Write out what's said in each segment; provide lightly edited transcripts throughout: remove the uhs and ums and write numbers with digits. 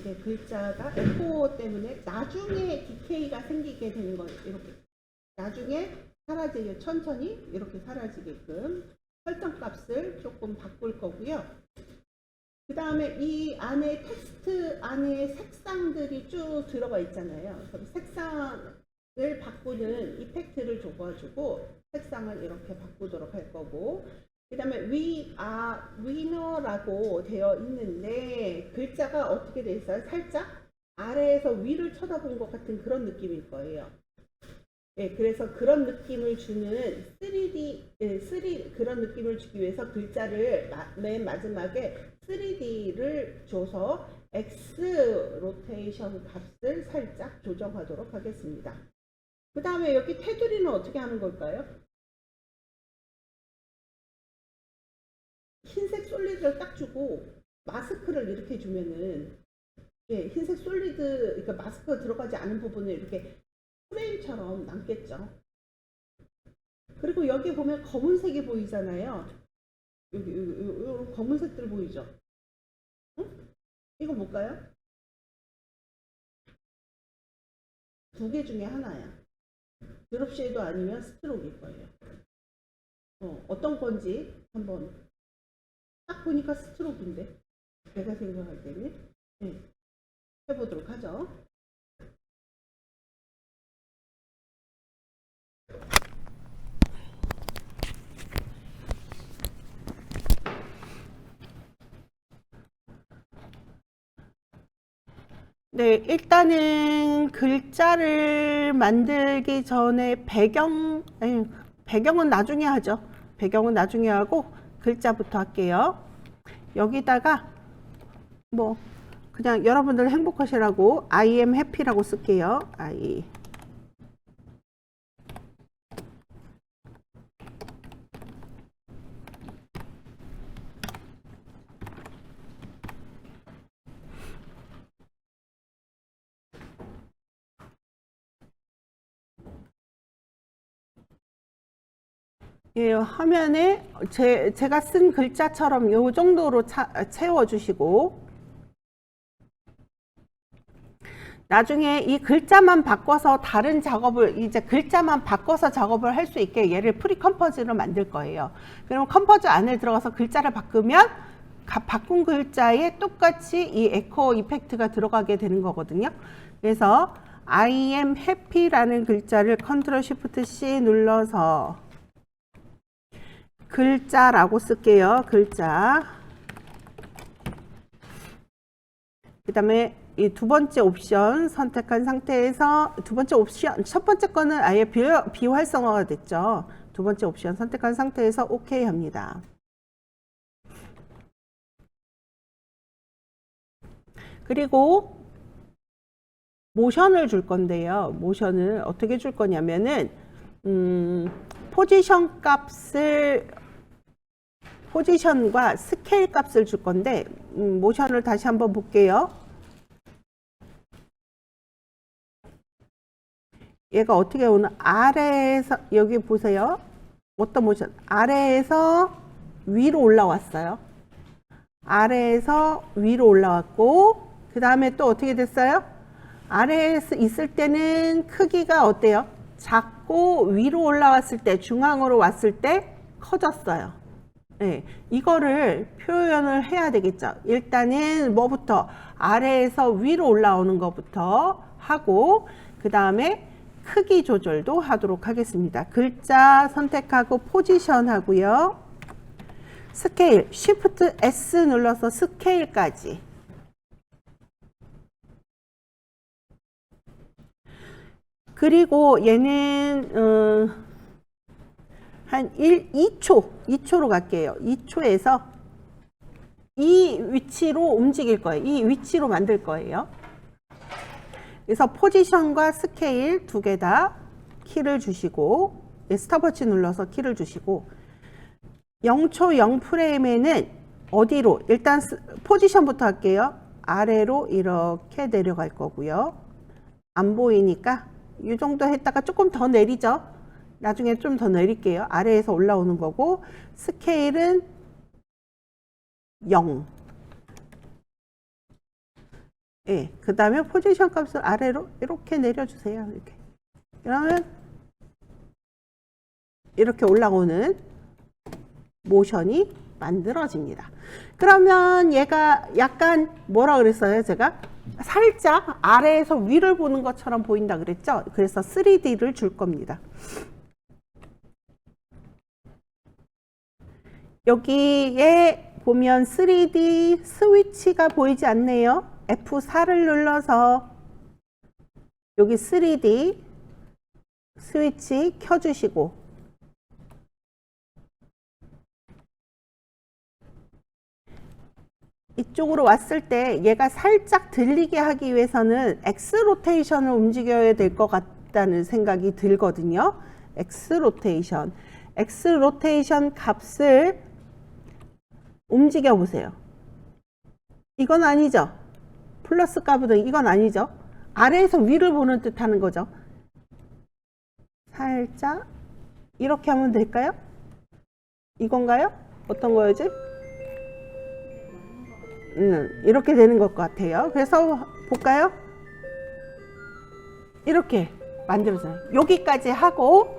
이렇게 글자가 에코 때문에 나중에 디케이가 생기게 되는 거예요. 이렇게 나중에 사라지게 천천히 이렇게 사라지게끔 설정값을 조금 바꿀 거고요. 그 다음에 이 안에 텍스트 안에 색상들이 쭉 들어가 있잖아요. 그럼 색상을 바꾸는 이펙트를 줘가지고 색상을 이렇게 바꾸도록 할 거고, 그 다음에 위너라고 되어 있는데 글자가 어떻게 되어 있어요? 살짝 아래에서 위를 쳐다본 것 같은 그런 느낌일 거예요. 예, 그래서 그런 느낌을 주는 3D 그런 느낌을 주기 위해서 글자를 맨 마지막에 3D를 줘서 X 로테이션 값을 살짝 조정하도록 하겠습니다. 그 다음에 여기 테두리는 어떻게 하는 걸까요? 흰색 솔리드를 딱 주고 마스크를 이렇게 주면은, 예, 흰색 솔리드, 그러니까 마스크가 들어가지 않은 부분을 이렇게 프레임처럼 남겠죠. 그리고 여기 보면 검은색이 보이잖아요. 여기 검은색들 보이죠? 응? 이거 뭘까요? 두 개 중에 하나야. 드롭 쉐이도 아니면 스트로크일 거예요. 어떤 건지 한번 딱 보니까 스트로크인데 내가 생각할 때는, 네, 해보도록 하죠. 네, 일단은 글자를 만들기 전에 배경은 나중에 하죠. 배경은 나중에 하고 글자부터 할게요. 여기다가 뭐 그냥 여러분들 행복하시라고 I am happy라고 쓸게요. 예, 화면에 제가 쓴 글자처럼 요 정도로 채워주시고, 나중에 이 글자만 바꿔서 다른 작업을, 이제 글자만 바꿔서 작업을 할 수 있게 얘를 프리 컴포즈로 만들 거예요. 그럼 컴포즈 안에 들어가서 글자를 바꾸면 바꾼 글자에 똑같이 이 에코 이펙트가 들어가게 되는 거거든요. 그래서 I am happy라는 글자를 컨트롤 쉬프트 C 눌러서 글자라고 쓸게요. 글자. 그 다음에 이 두 번째 옵션 선택한 상태에서 두 번째 옵션, 첫 번째 거는 아예 비활성화가 됐죠. 두 번째 옵션 선택한 상태에서 OK 합니다. 그리고 모션을 줄 건데요. 모션을 어떻게 줄 거냐면은 포지션과 스케일 값을 줄 건데, 모션을 다시 한번 볼게요. 얘가 어떻게 오는, 아래에서, 여기 보세요. 어떤 모션? 아래에서 위로 올라왔어요. 아래에서 위로 올라왔고, 그 다음에 또 어떻게 됐어요? 아래에 있을 때는 크기가 어때요? 작고 위로 올라왔을 때, 중앙으로 왔을 때 커졌어요. 네, 이거를 표현을 해야 되겠죠. 일단은 뭐부터? 아래에서 위로 올라오는 것부터 하고, 그 다음에 크기 조절도 하도록 하겠습니다. 글자 선택하고 포지션 하고요. 스케일, Shift S 눌러서 스케일까지. 그리고 얘는 한 2초로 갈게요. 2초에서 이 위치로 움직일 거예요. 이 위치로 만들 거예요. 그래서 포지션과 스케일 두 개 다 키를 주시고, 스톱워치 눌러서 키를 주시고, 0초 0프레임에는 어디로? 일단 포지션부터 할게요. 아래로 이렇게 내려갈 거고요. 안 보이니까 이 정도 했다가 조금 더 내리죠. 나중에 좀 더 내릴게요. 아래에서 올라오는 거고, 스케일은 0. 예, 그 다음에 포지션 값을 아래로 이렇게 내려주세요. 이렇게. 그러면 이렇게 올라오는 모션이 만들어집니다. 그러면 얘가 약간 뭐라 그랬어요? 제가 살짝 아래에서 위를 보는 것처럼 보인다 그랬죠? 그래서 3D를 줄 겁니다. 여기에 보면 3D 스위치가 보이지 않네요. F4를 눌러서 여기 3D 스위치 켜주시고, 이쪽으로 왔을 때 얘가 살짝 들리게 하기 위해서는 X 로테이션을 움직여야 될 것 같다는 생각이 들거든요. X 로테이션 값을 움직여 보세요. 이건 아니죠. 플러스 값은 이건 아니죠. 아래에서 위를 보는 듯 하는 거죠. 살짝 이렇게 하면 될까요? 이건가요? 어떤 거였지? 이렇게 되는 것 같아요. 그래서 볼까요? 이렇게 만들어져요. 여기까지 하고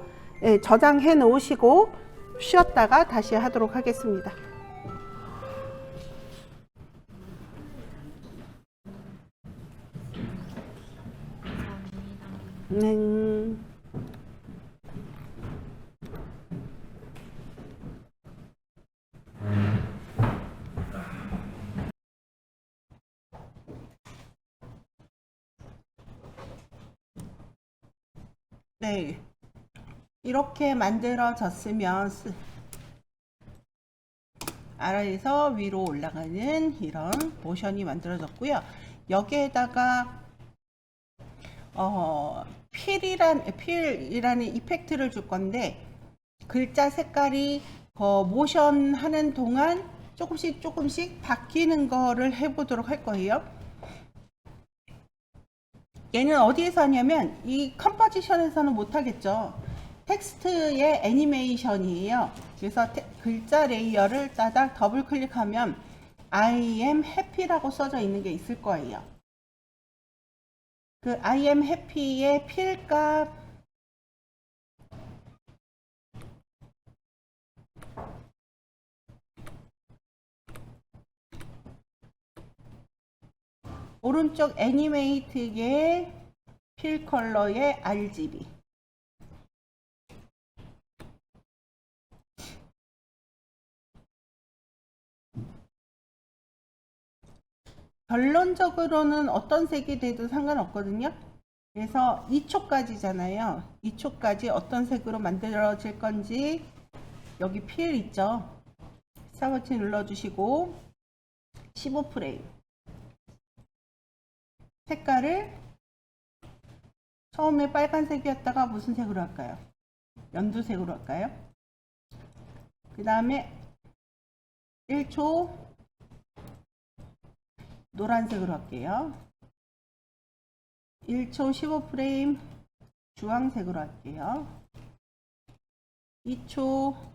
저장해 놓으시고 쉬었다가 다시 하도록 하겠습니다. 네, 이렇게 만들어졌으면 아래에서 위로 올라가는 이런 모션이 만들어졌고요. 여기에다가 필이라는 이펙트를 줄 건데, 글자 색깔이 모션 하는 동안 조금씩 바뀌는 거를 해보도록 할 거예요. 얘는 어디에서 하냐면 이 컴포지션에서는 못하겠죠. 텍스트의 애니메이션이에요. 그래서 글자 레이어를 따닥 더블 클릭하면 I am happy라고 써져 있는 게 있을 거예요. 그 I am happy의 필값 오른쪽 애니메이트의 필 컬러의 RGB. 결론적으로는 어떤 색이 돼도 상관없거든요. 그래서 2초까지잖아요. 2초까지 어떤 색으로 만들어질 건지 여기 필 있죠. 스탑워치 눌러주시고 15프레임. 색깔을 처음에 빨간색이었다가 무슨 색으로 할까요? 연두색으로 할까요? 그 다음에 1초 노란색으로 할게요. 1초 15프레임 주황색으로 할게요. 2초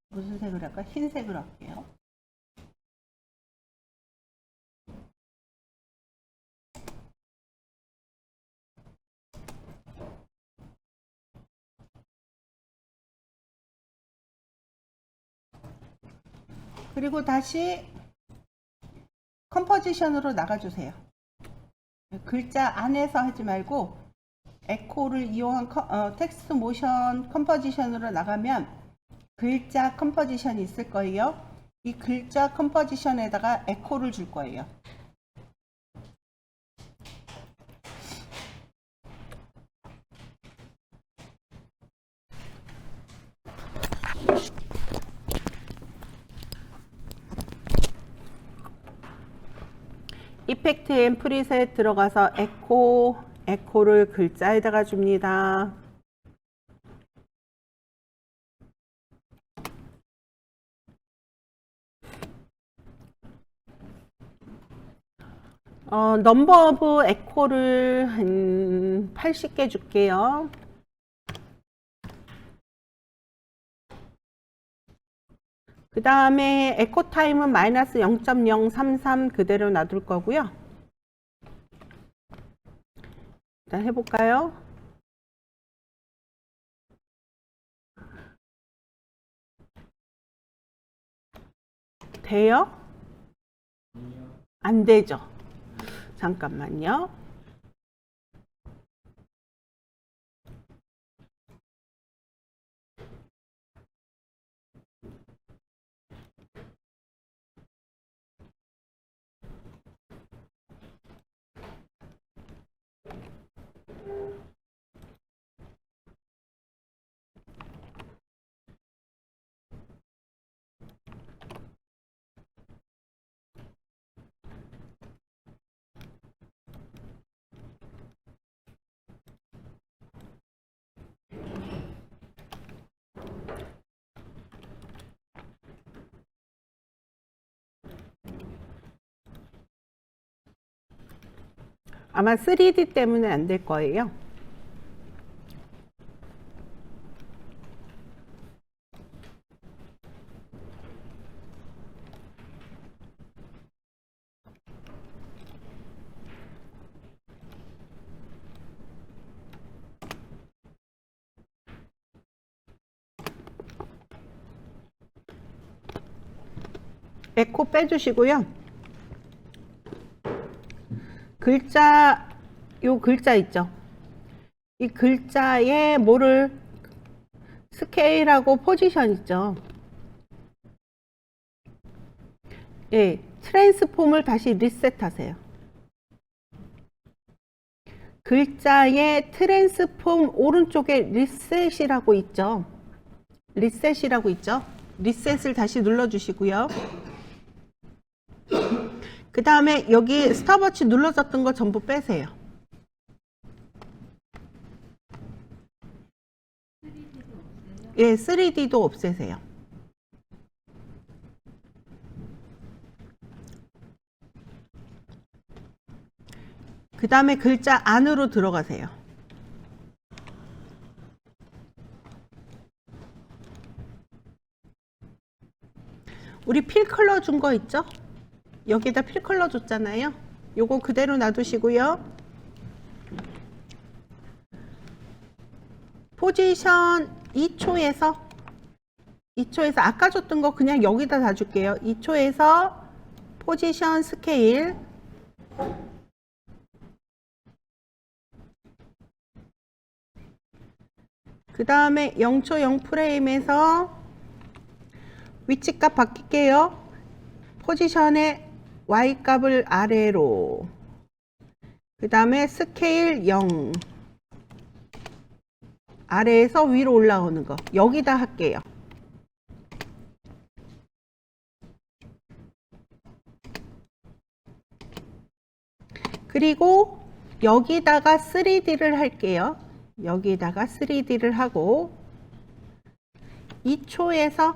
무슨 색으로 할까? 흰색으로 할게요. 그리고 다시 컴포지션으로 나가주세요. 글자 안에서 하지 말고 에코를 이용한 텍스트 모션 컴포지션으로 나가면 글자 컴포지션이 있을 거예요. 이 글자 컴포지션에다가 에코를 줄 거예요. 이펙트 앤 프리셋 들어가서 에코를 글자에다가 줍니다. 넘버 오브 에코를 한 80개 줄게요. 그 다음에 에코 타임은 마이너스 0.033 그대로 놔둘 거고요. 일단 해볼까요? 돼요? 안 되죠. 잠깐만요. 아마 3D 때문에 안 될 거예요. 에코 빼주시고요. 글자, 요 글자 있죠? 이 글자에 뭐를 스케일하고 포지션 있죠? 예, 트랜스폼을 다시 리셋하세요. 글자의 트랜스폼 오른쪽에 리셋이라고 있죠? 리셋이라고 있죠? 리셋을 다시 눌러주시고요. 그 다음에 여기 스탑워치 눌러졌던 거 전부 빼세요. 예, 3D도 없애세요. 그 다음에 글자 안으로 들어가세요. 우리 필 컬러 준 거 있죠? 여기에다 필 컬러 줬잖아요. 요거 그대로 놔두시고요. 포지션 2초에서 아까 줬던 거 그냥 여기다 다 줄게요. 2초에서 포지션 스케일 그 다음에 0초 0프레임에서 위치값 바뀔게요. 포지션의 Y값을 아래로 그 다음에 스케일 0 아래에서 위로 올라오는 거 여기다 할게요. 그리고 여기다가 3D를 할게요. 여기다가 3D를 하고 2초에서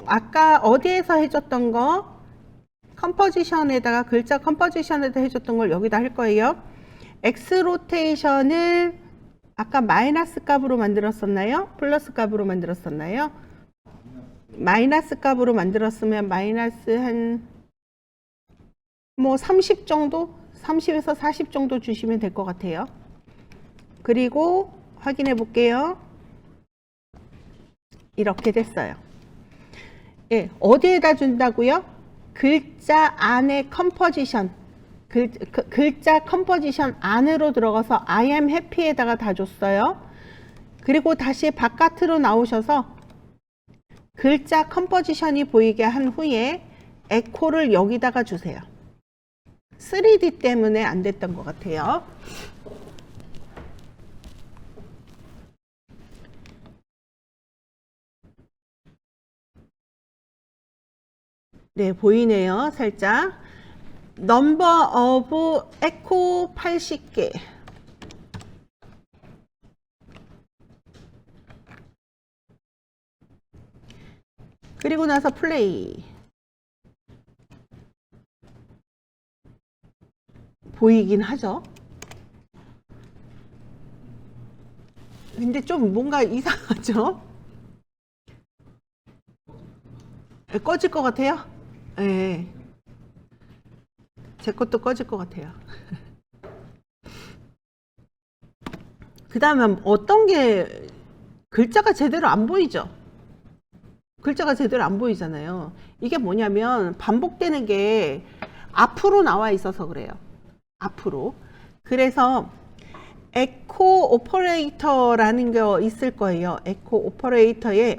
아까 어디에서 해줬던 거 컴포지션에다가 글자 컴포지션에다 해줬던 걸 여기다 할 거예요. X 로테이션을 아까 마이너스 값으로 만들었었나요? 플러스 값으로 만들었었나요? 마이너스 값으로 만들었으면 마이너스 한 뭐 30 정도? 30에서 40 정도 주시면 될 것 같아요. 그리고 확인해 볼게요. 이렇게 됐어요. 예, 어디에다 준다고요? 글자 안에 컴포지션 글자 컴포지션 안으로 들어가서 I am happy에다가 다 줬어요. 그리고 다시 바깥으로 나오셔서 글자 컴포지션이 보이게 한 후에 에코를 여기다가 주세요. 3D 때문에 안 됐던 것 같아요. 네, 보이네요. 살짝. 넘버 오브 에코 80개. 그리고 나서 플레이. 보이긴 하죠. 근데 좀 뭔가 이상하죠? 꺼질 것 같아요? 네. 제 것도 꺼질 것 같아요. 그 다음에 어떤 게 글자가 제대로 안 보이죠? 글자가 제대로 안 보이잖아요. 이게 뭐냐면 반복되는 게 앞으로 나와 있어서 그래요. 앞으로. 그래서 에코 오퍼레이터라는 거 있을 거예요. 에코 오퍼레이터에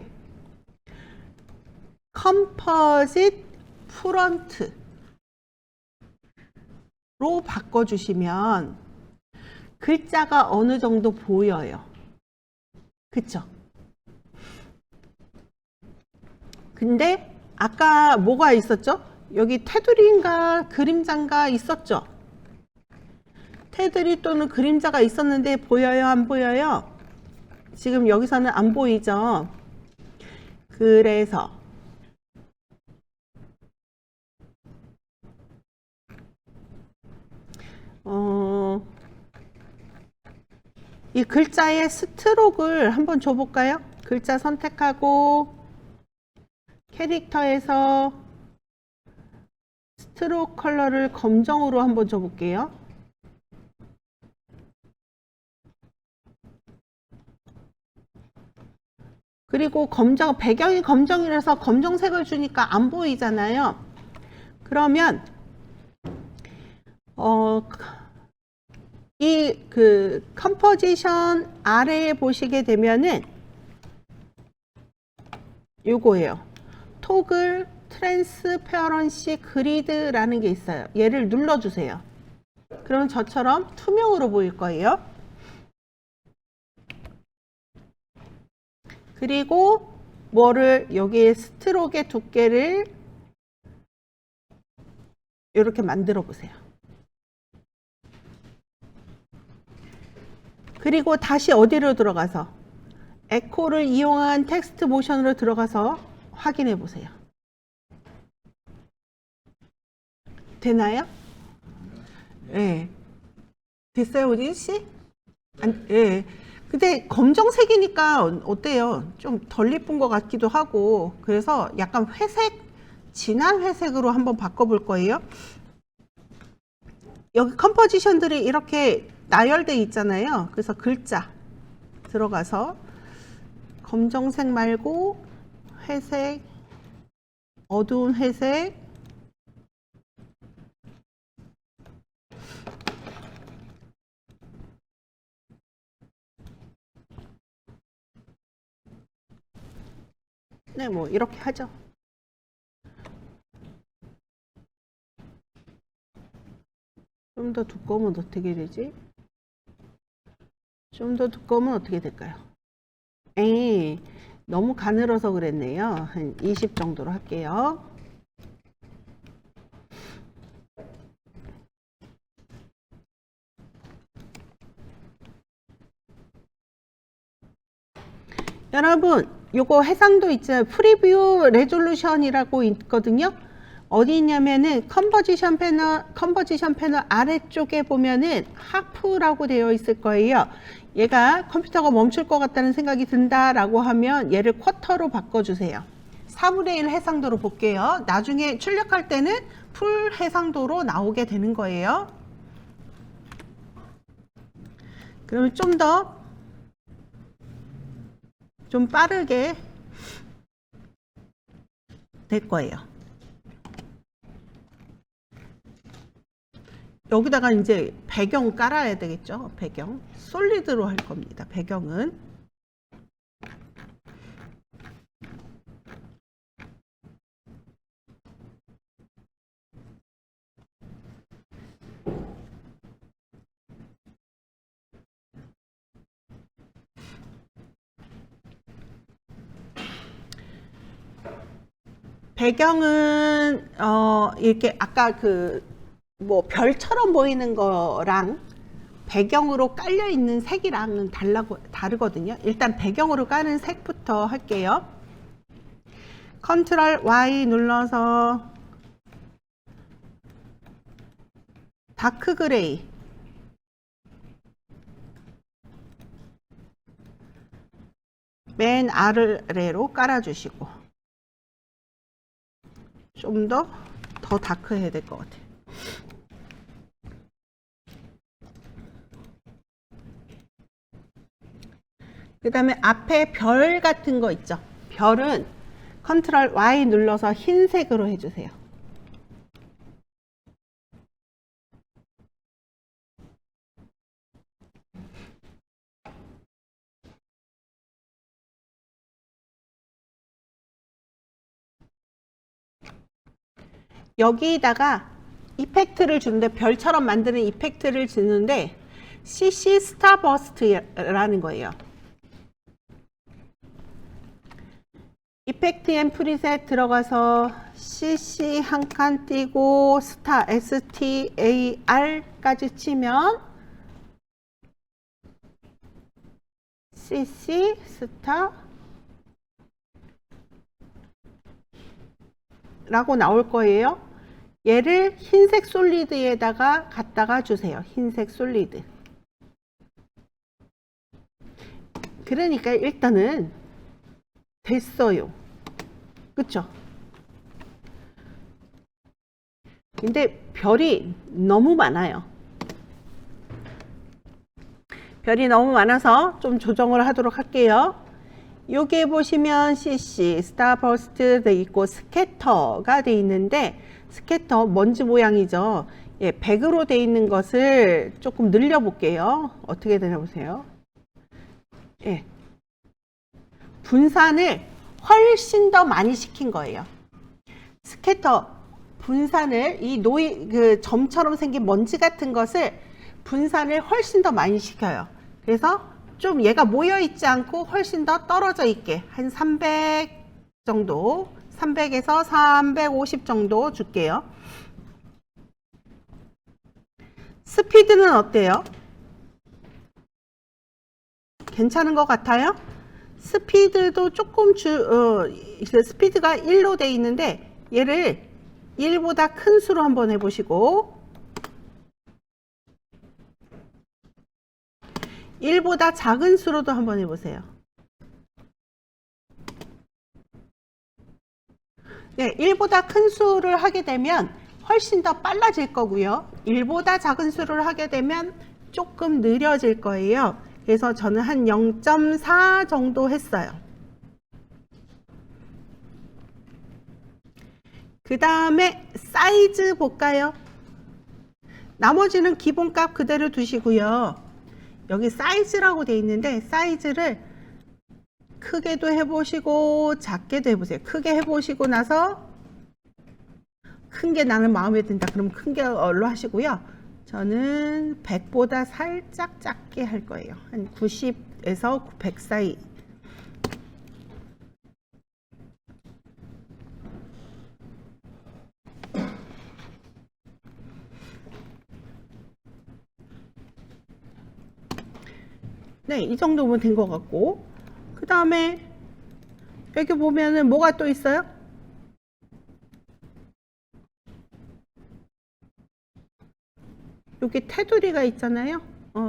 컴포짓 프론트로 바꿔주시면 글자가 어느 정도 보여요. 그쵸? 근데 아까 뭐가 있었죠? 여기 테두리인가 그림자인가 있었죠? 테두리 또는 그림자가 있었는데 보여요? 안 보여요? 지금 여기서는 안 보이죠? 그래서 이 글자의 스트로크를 한번 줘볼까요? 글자 선택하고 캐릭터에서 스트로크 컬러를 검정으로 한번 줘볼게요. 그리고 검정, 배경이 검정이라서 검정색을 주니까 안 보이잖아요. 그러면 이 컴포지션 아래에 보시게 되면은 요거예요. 토글 트랜스페어런시 그리드라는 게 있어요. 얘를 눌러주세요. 그러면 저처럼 투명으로 보일 거예요. 그리고 뭐를 여기에 스트로크의 두께를 이렇게 만들어 보세요. 그리고 다시 어디로 들어가서 에코를 이용한 텍스트 모션으로 들어가서 확인해 보세요. 되나요? 네. 됐어요, 우진 씨? 네. 근데 검정색이니까 어때요? 좀 덜 예쁜 것 같기도 하고. 그래서 약간 회색, 진한 회색으로 한번 바꿔볼 거예요. 여기 컴포지션들이 이렇게 나열돼 있잖아요. 그래서 글자 들어가서 검정색 말고 회색, 어두운 회색, 네, 뭐 이렇게 하죠. 좀 더 두꺼우면 어떻게 되지? 좀 더 두꺼우면 어떻게 될까요? 에이, 너무 가늘어서 그랬네요. 한 20 정도로 할게요. 여러분, 요거 해상도 있죠. 프리뷰 레졸루션이라고 있거든요. 어디 있냐면은 컴포지션 패널 아래쪽에 보면은 하프라고 되어 있을 거예요. 얘가 컴퓨터가 멈출 것 같다는 생각이 든다라고 하면 얘를 쿼터로 바꿔주세요. 4분의 1 해상도로 볼게요. 나중에 출력할 때는 풀 해상도로 나오게 되는 거예요. 그러면 좀 빠르게 될 거예요. 여기다가 이제 배경 깔아야 되겠죠. 배경 솔리드로 할 겁니다. 배경은 이렇게 아까 뭐 별처럼 보이는 거랑 배경으로 깔려 있는 색이랑은 다르거든요. 일단 배경으로 까는 색부터 할게요. 컨트롤 Y 눌러서 다크 그레이, 맨 아래로 깔아주시고, 좀 더 다크해야 될 것 같아요. 그 다음에 앞에 별 같은 거 있죠. 별은 컨트롤 Y 눌러서 흰색으로 해주세요. 여기다가 이펙트를 주는데, 별처럼 만드는 이펙트를 주는데 CC 스타버스트라는 거예요. 이펙트 앤 프리셋 들어가서 CC 한 칸 띄고 스타 STAR까지 치면 CC 스타 라고 나올 거예요. 얘를 흰색 솔리드에다가 갖다가 주세요. 흰색 솔리드. 그러니까 일단은 됐어요. 그쵸? 근데 별이 너무 많아요. 별이 너무 많아서 좀 조정을 하도록 할게요. 여기에 보시면 CC, 스타버스트 돼 있고 스캐터가 돼 있는데, 스캐터 먼지 모양이죠. 예, 100으로 돼 있는 것을 조금 늘려 볼게요. 어떻게 되나 보세요. 예. 분산을 훨씬 더 많이 시킨 거예요. 스캐터 분산을, 이 그 점처럼 생긴 먼지 같은 것을 분산을 훨씬 더 많이 시켜요. 그래서 좀 얘가 모여 있지 않고 훨씬 더 떨어져 있게 한 300 정도, 300에서 350 정도 줄게요. 스피드는 어때요? 괜찮은 것 같아요? 스피드도 조금 스피드가 1로 돼 있는데 얘를 1보다 큰 수로 한번 해보시고, 1보다 작은 수로도 한번 해보세요. 네, 1보다 큰 수를 하게 되면 훨씬 더 빨라질 거고요. 1보다 작은 수를 하게 되면 조금 느려질 거예요. 그래서 저는 한 0.4 정도 했어요. 그 다음에 사이즈 볼까요? 나머지는 기본값 그대로 두시고요. 여기 사이즈라고 되어 있는데 사이즈를 크게도 해보시고 작게도 해보세요. 크게 해보시고 나서 큰 게 나는 마음에 든다 그러면 큰 걸로 하시고요. 저는 100보다 살짝 작게 할 거예요. 한 90에서 100 사이. 네, 이 정도면 된 것 같고, 그 다음에 여기 보면은 뭐가 또 있어요? 여기 테두리가 있잖아요.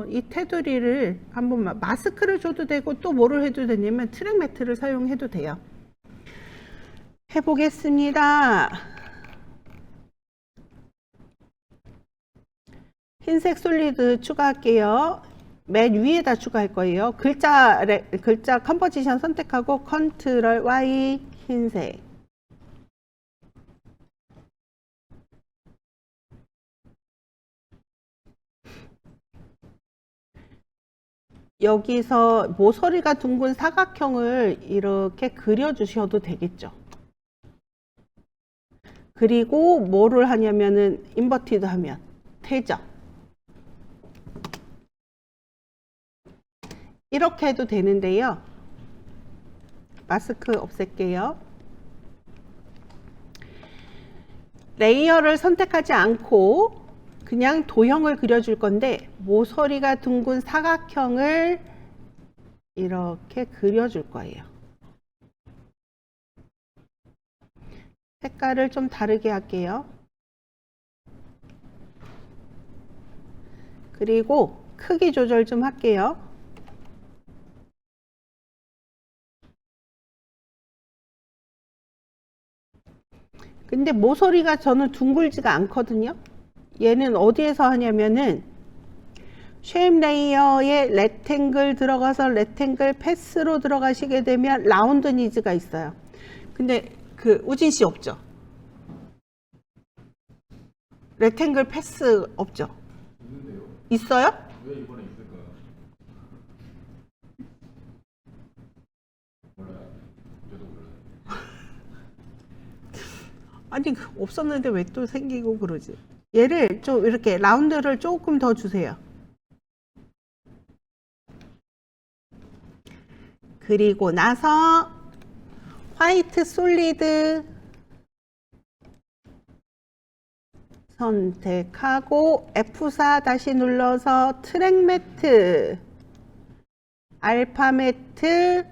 이 테두리를 한번 마스크를 줘도 되고 또 뭐를 해도 되냐면 트랙 매트를 사용해도 돼요. 해보겠습니다. 흰색 솔리드 추가할게요. 맨 위에다 추가할 거예요. 글자 컴포지션 선택하고 컨트롤 Y 흰색. 여기서 모서리가 둥근 사각형을 이렇게 그려 주셔도 되겠죠. 그리고 뭐를 하냐면은 인버티드 하면 되죠. 이렇게 해도 되는데요. 마스크 없앨게요. 레이어를 선택하지 않고 그냥 도형을 그려줄 건데 모서리가 둥근 사각형을 이렇게 그려줄 거예요. 색깔을 좀 다르게 할게요. 그리고 크기 조절 좀 할게요. 근데 모서리가 저는 둥글지가 않거든요. 얘는 어디에서 하냐면은 쉐입 레이어에 렉탱글 들어가서 렉탱글 패스로 들어가시게 되면 라운드 니즈가 있어요. 근데 그 우진 씨 없죠? 렉탱글 패스 없죠? 있는데요. 있어요? 왜 이번에 있을까요? 몰라요. 저도 몰라요. 아니 없었는데 왜 또 생기고 그러지? 얘를 좀 이렇게 라운드를 조금 더 주세요. 그리고 나서 화이트 솔리드 선택하고 F4 다시 눌러서 트랙 매트, 알파 매트,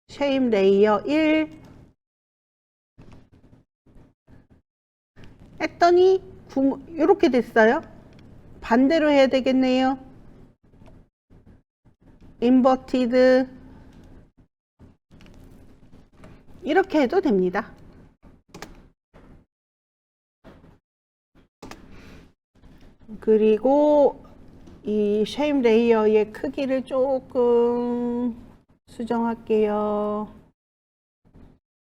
쉐입 레이어 1 했더니 이렇게 됐어요. 반대로 해야 되겠네요. 인버티드 이렇게 해도 됩니다. 그리고 이 쉐입 레이어의 크기를 조금 수정할게요.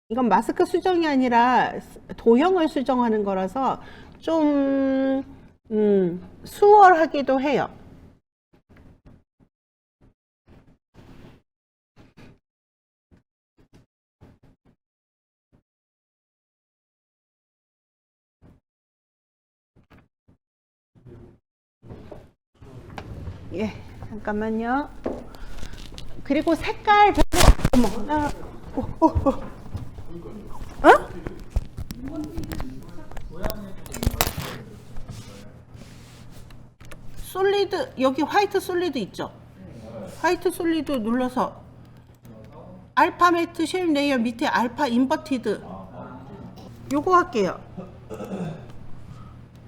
이건 마스크 수정이 아니라 도형을 수정하는 거라서 좀 수월하기도 해요. 예, 잠깐만요. 그리고 색깔 별로, 어머, 어? 솔리드, 여기 화이트 솔리드 있죠? 화이트 솔리드 눌러서 알파 매트 쉐입 레이어 밑에 알파 인버티드 요거 할게요.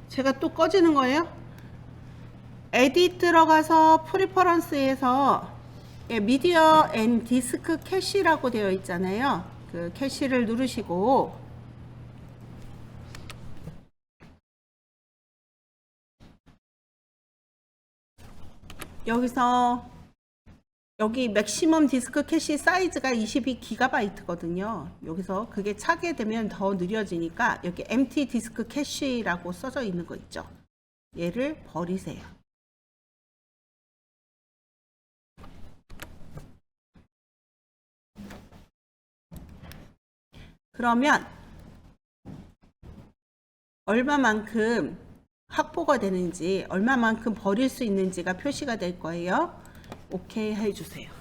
제가 또 꺼지는 거예요? 에딧 들어가서 프리퍼런스에서 미디어 앤 디스크 캐시라고 되어 있잖아요. 그 캐시를 누르시고 여기서 여기 맥시멈 디스크 캐시 사이즈가 22GB거든요. 여기서 그게 차게 되면 더 느려지니까 여기 empty 디스크 캐시라고 써져 있는 거 있죠. 얘를 버리세요. 그러면 얼마만큼 확보가 되는지, 얼마만큼 버릴 수 있는지가 표시가 될 거예요. 오케이 해주세요.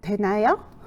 되나요?